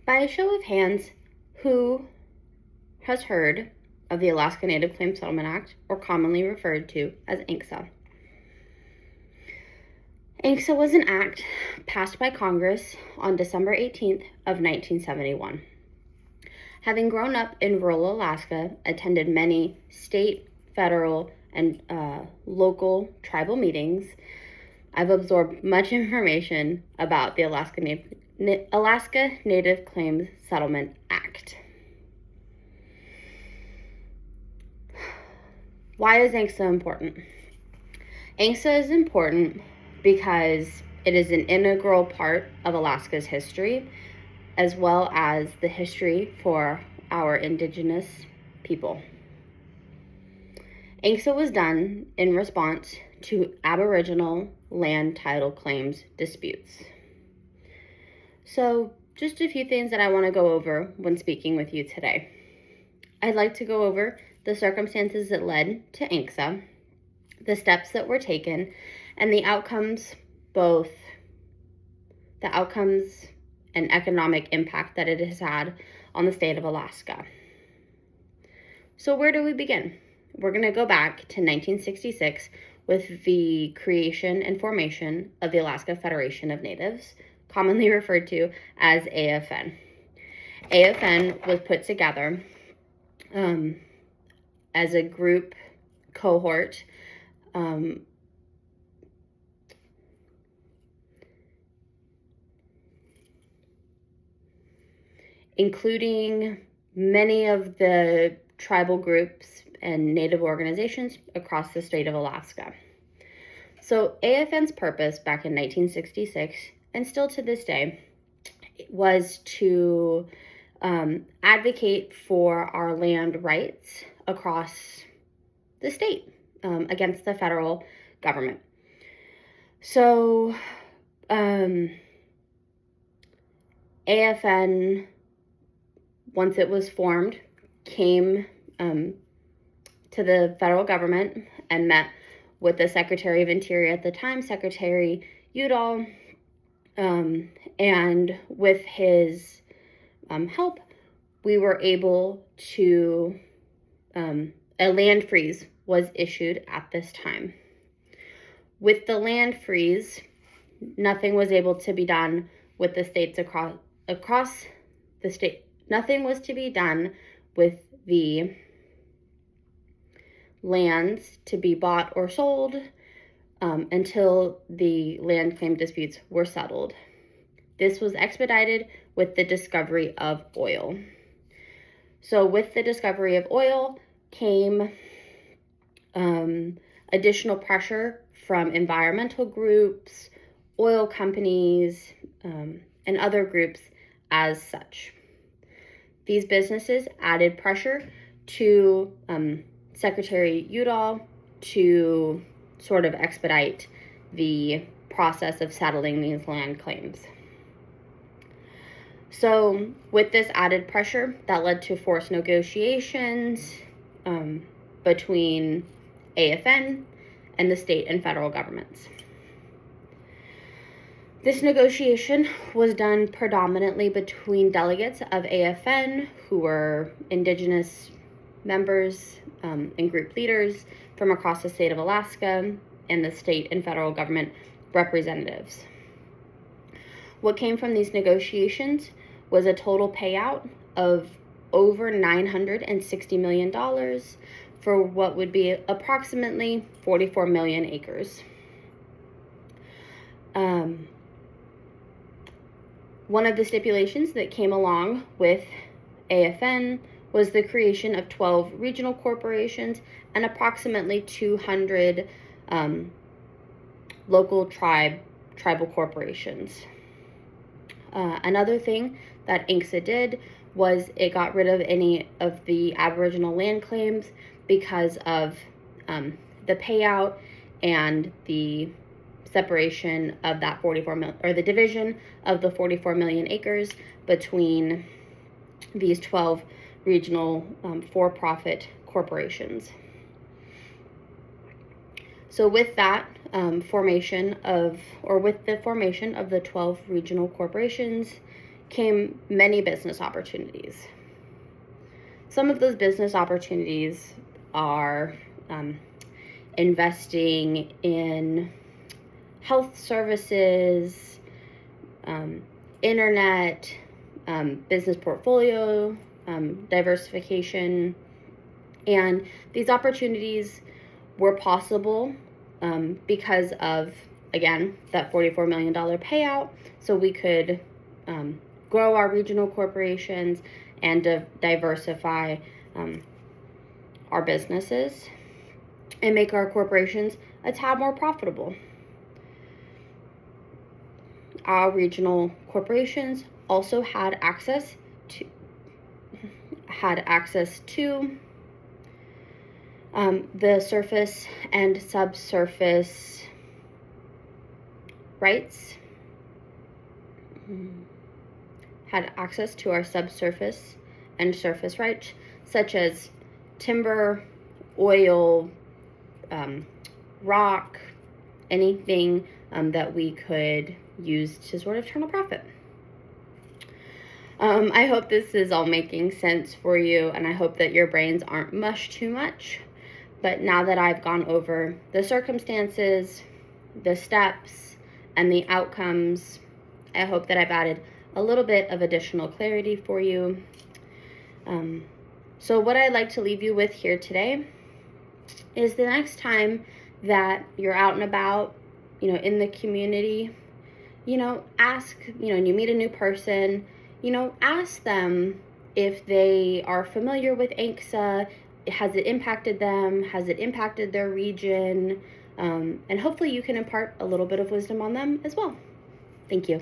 By a show of hands, who has heard of the Alaska Native Claims Settlement Act, or commonly referred to as ANCSA? ANCSA was an act passed by Congress on December 18th of 1971. Having grown up in rural Alaska, attended many state, federal, and local tribal meetings, I've absorbed much information about the Alaska Native Claims Settlement Act. Why is ANCSA important? ANCSA is important because it is an integral part of Alaska's history, as well as the history for our Indigenous people. ANCSA was done in response to Aboriginal land title claims disputes. So, just a few things that I want to go over when speaking with you today. I'd like to go over the circumstances that led to ANCSA, the steps that were taken, and the outcomes, both the outcomes and economic impact that it has had on the state of Alaska. So where do we begin? We're going to go back to 1966 with the creation and formation of the Alaska Federation of Natives, commonly referred to as AFN. AFN was put together as a group cohort including many of the tribal groups and Native organizations across the state of Alaska. So AFN's purpose back in 1966, and still to this day, was to advocate for our land rights across the state against the federal government. So AFN, once it was formed, came to the federal government and met with the Secretary of Interior at the time, Secretary Udall, and with his help, we were able to, a land freeze was issued at this time. With the land freeze, nothing was able to be done with the states across the state. Nothing was to be done with the lands to be bought or sold until the land claim disputes were settled. This was expedited with the discovery of oil. So with the discovery of oil came additional pressure from environmental groups, oil companies, and other groups as such. These businesses added pressure to Secretary Udall to sort of expedite the process of settling these land claims. So with this added pressure, that led to forced negotiations between AFN and the state and federal governments. This negotiation was done predominantly between delegates of AFN, who were Indigenous members and group leaders from across the state of Alaska, and the state and federal government representatives. What came from these negotiations was a total payout of over $960 million for what would be approximately 44 million acres. One of the stipulations that came along with AFN was the creation of 12 regional corporations and approximately 200 local tribal corporations. Another thing that ANCSA did was it got rid of any of the Aboriginal land claims because of the payout and the separation of that 44 million, or the division of the 44 million acres between these 12 regional for-profit corporations. So with that with the formation of the 12 regional corporations came many business opportunities. Some of those business opportunities are investing in health services, internet, business portfolio, diversification. And these opportunities were possible because of, again, that $44 million payout. So we could grow our regional corporations and diversify our businesses and make our corporations a tad more profitable. Our regional corporations also had access to the surface and subsurface rights, had access to our subsurface and surface rights, such as timber, oil, rock, anything that we could use to sort of turn a profit. I hope this is all making sense for you, and I hope that your brains aren't mushed too much. But now that I've gone over the circumstances, the steps, and the outcomes, I hope that I've added a little bit of additional clarity for you. So what I'd like to leave you with here today is the next time that you're out and about, in the community, ask, and you meet a new person, ask them if they are familiar with ANCSA. Has it impacted them? Has it impacted their region? And hopefully you can impart a little bit of wisdom on them as well. Thank you.